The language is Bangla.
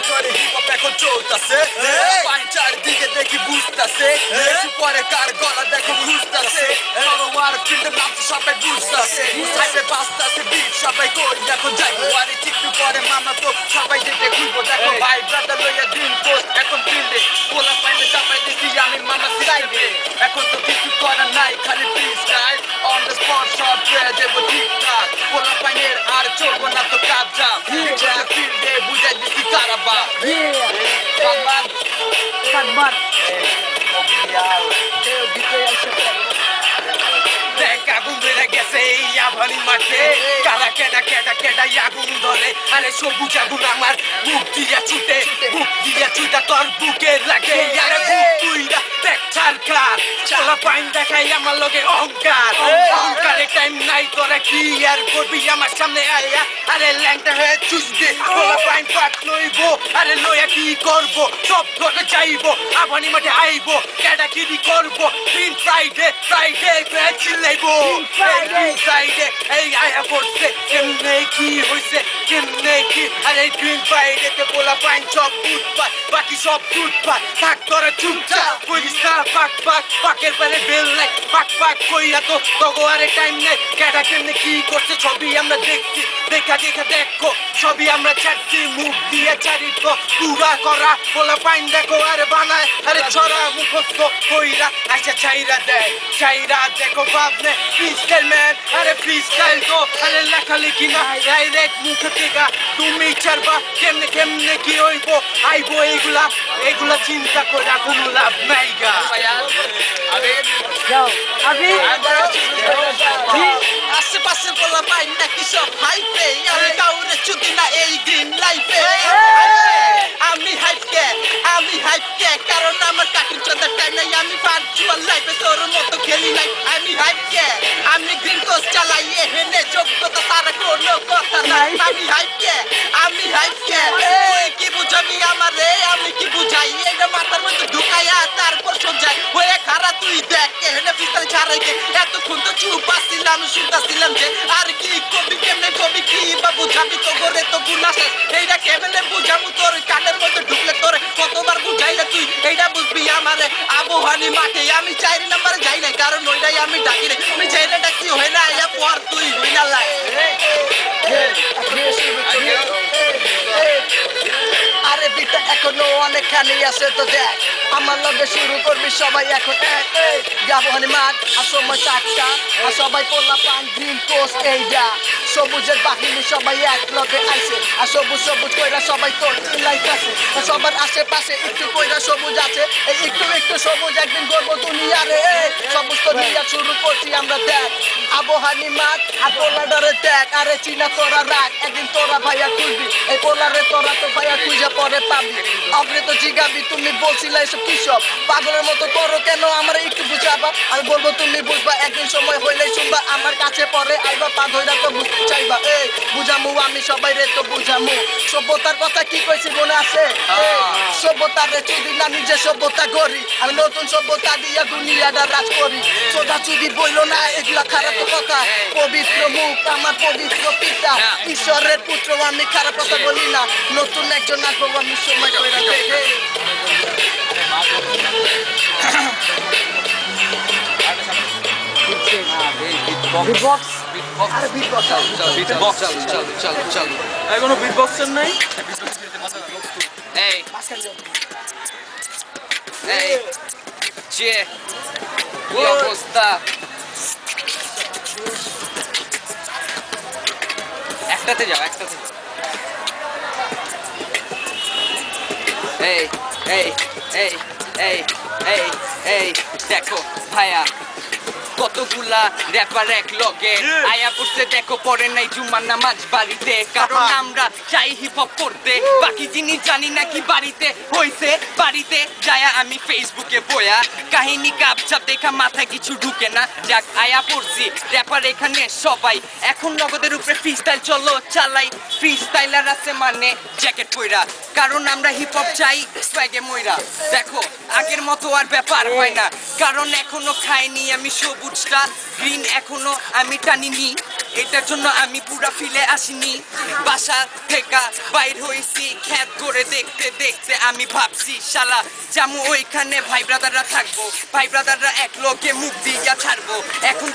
করে হিপ হপ এখন চলতাছে পাঁচ চারদিকে দেখি বুঝতাছে পরে কার গলা দেখো বুঝতাছে সরোয়ার ফিল্ডের নাম সবাই বুঝতাছে সাইডে বাজতাছে বিট সবাই কই এখন যাইবো আরে একটু পরে মামা তো সবাই যেতে ঘুরবো দেখো ভাই ব্রাদার লইয়া দিন পোস্ট এখন ফিল্ডে পোলা পাইলে চাপাই দেখি আমি মামা সাইডে এখন তো কিছু করার নাই খালি free style on the spot সব পেয়ে দেবো ঠিকঠাক পোলা পাইনের আর চলবো না তো কাজ যা ফিল্ডে বুঝাই দিছি কারাবা Kadmat. দেখ আগুন ধরে গেছে এই আভানি মাঠে কারা কেডা কেডা কেডা আগুন ধরে আরে সবুজ আগুন আমার বুক দিয়া ছুটে বুক দিয়া ছুটা তোর বুকে লাগে আরে বুক তুইরা দেখ ছারকার চলা পাইন দেখাই আমার লগে অহংকার অহংকারে টাইম নাই তোরা কি আর করবি আমার সামনে আয়া আরে ল্যাংটা হয়ে চুষতে চলা পাইন পাক লইবো আরে লইয়া কি করবো সব ধরে চাইবো আভানি মাঠে আইবো কেডা কি করবো গ্রিন ফ্রাইডে ফ্রাইডে চিল্লাইবো ফ্রাইডে এই আয়া পড়ছে কেমনে কি হইছে কেমনে কি আরে গ্রিন ফ্রাইডেতে পোলা পাইন সব উৎপাত বাকি সব উৎপাত থাক তোরা চুপচাপ কইস না পাক পাক পাকের পরে বেল নাই পাক পাক কইয়া তো তগো আরে টাইম নেই কেডা কেমনে কি করছে ছবি আমরা দেখছি দেখা দেখা দেখো সবই আমরা চাচ্ছি মুখ দিয়ে চারিত পুরা করা পোলা পাইন দেখো আরে বানায় আরে ছড়া মুখস্থ কইরা আচ্ছা চাইরা দেয় চাইরা দেখো ভাবনে ফ্রিস্টাইল ম্যান আরে ফ্রিস্টাইল তো আরে লেখালেখি না ডাইরেক্ট মুখ থেকে তুমি চারবা কেমনে কেমনে কি হইবো আইবো এগুলা চিন্তা করে কোনো লাভ নাই গা Yo, Abi. আশেপাশে পোলা পাইন নাকি সব হাইপে আমি কাউরে চুদি না এই গ্রিন লাইফে আমি হাইপকে কারণ আমার কাকুর চোদার টাইম নাই আমি ভার্চুয়াল লাইফে তোর মতো খেলি নাই আমি হাইপকে আমি গ্রিন কোস চালাই এখানে যোগ্যতা তার কোনো কথা নাই আমি হাইপকে ওই কি বুঝাবি আমারে আমি কি বুঝাই এটা মাথার মধ্যে ঢুকাইয়া তারপর সোজাই ওই খারা তুই দেখ এখানে পিস্তল ছাড়াইকে এতক্ষণ তো চুপ আসছিলাম শুনতাছিলাম যে আর কি কবি কেমনে কবি কি বা বুঝাবি তো করে তো গুণা শেষ এইটা কেমনে বুঝামু তোর কানের মধ্যে ঢুকলে তোর কতবার বুঝাইলে তুই এইটা বুঝবি আমারে আবহানি মাঠে আমি 4 নম্বরে যাই নাই কারণ ওইটাই আমি ডাকি নাই আমি যাইলে ডাকি হয় না ইয়া পর তুই হই না লাই আরে বিটা এখনো অনেকখানি আছে তো দেখ আমার লগে শুরু করবি সবাই এখন আবহানি মাঠ আর সময় 4টা আর সবাই পোলা পান গ্রিন কোস এইটা সবুজের বাহিনী সবাই এক লগে আইছে আর সবুজ সবুজ কইরা সবাই তোর চিল্লাইতাছে আর সবার আশেপাশে একটু কইরা সবুজ আছে এই একটু সবুজ একদিন গর্ব দুনিয়ারে সবুজ তো নিয়ে শুরু করছি আমরা দেখ আবহানি মাঠ আর পোলাডারে দেখ আরে চিনা তোরা রাখ একদিন তোরা ভাইয়া খুলবি এই পোলারে তোরা তো ভাইয়া খুঁজে পরে পাবি আপনি তো জিগাবি তুমি বলছিলে এসব কি সব পাগলের মতো করো কেন আমার একটু বুঝাবা আমি বলবো তুমি বুঝবা একদিন সময় হইলেই শুনবা আমার কাছে পরে আইবা পা ধইরা তো বুঝতে চাইবা এই বুঝামু আমি সবাই রে তো বুঝামু সভ্যতার কথা কি কইছি মনে আছে সভ্যতার রে চুদি না নিজে সভ্যতা করি আমি নতুন সভ্যতা দিয়া দুনিয়াটা রাজ করি সোজা চুদি বইলো না এগুলা খারাপ কথা পবিত্র মুখ আমার পবিত্র পিতা ঈশ্বরের পুত্র আমি খারাপ কথা বলি না নতুন একজন আসবো আমি সময় কইরা দেখে Beatbox. আরে বিটবক্স চল এই কোনো বিটবক্সের নাই এই যে কি অবস্থা একটাতে যাও এই দেখো ভাইয়া কতগুলা র্যাপার এক লগে আয়া পড়ছে দেখো পরে নাই জুমার নামাজ বাড়িতে কারণ আমরা চাই হিপ হপ করতে বাকি জিনিস জানি না কি বাড়িতে হইছে বাড়িতে যায়া আমি ফেসবুকে বয়া কাহিনী কাপচাপ দেখা মাথায় কিছু ঢুকে না যাক আয়া পড়ছি র্যাপার এখানে সবাই এখন নগদের উপরে ফ্রি স্টাইল চলো চালাই ফ্রি স্টাইলার আছে মানে জ্যাকেট পইরা কারণ আমরা হিপ হপ চাই স্ব্যাগে মইরা দেখো আগের মতো আর ব্যাপার হয় না কারণ এখনো খাইনি আমি সবুজ বুটসটা গ্রিন এখনো আমি টানিনি, এটার জন্য আমি পুরা ফিলে আসিনি। বাসা থেকে বাইর হয়েছি খ্যাত করে দেখতে দেখতে আমি ভাবছি শালা যেমন ওইখানে ভাই ব্রাদাররা থাকবো, ভাই ব্রাদাররা এক লোকে মুখ দিয়া ছাড়বো। এখন